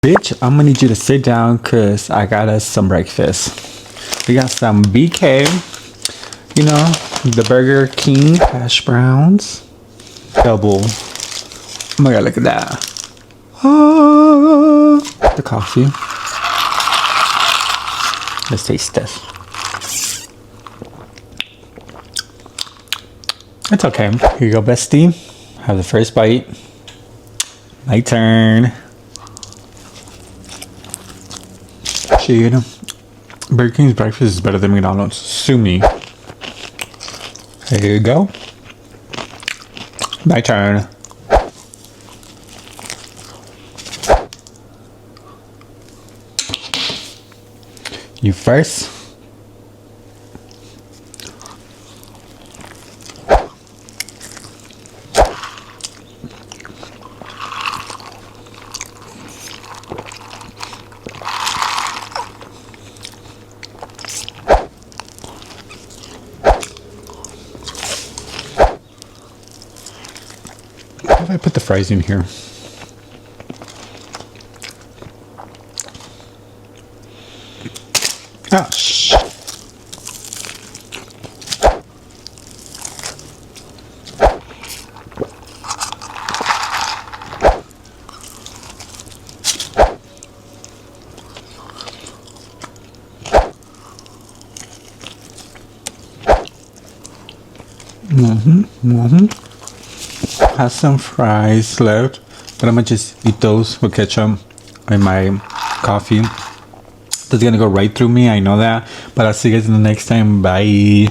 Bitch, I'm gonna need you to sit down because I got us some breakfast. We got some BK, you know, the Burger King hash browns. Double. Oh my god, look at that. The coffee. Let's taste this. It's okay. Here you go, bestie. Have the first bite. My turn. Shit. Burger King's breakfast is better than McDonald's. Sue me. Here you go. My turn. You first. How do I put the fries in here? Ah, shh. Have some fries left, but I'm gonna just eat those with ketchup and my coffee. That's gonna go right through me, I know that, but I'll see you guys in the next time. Bye.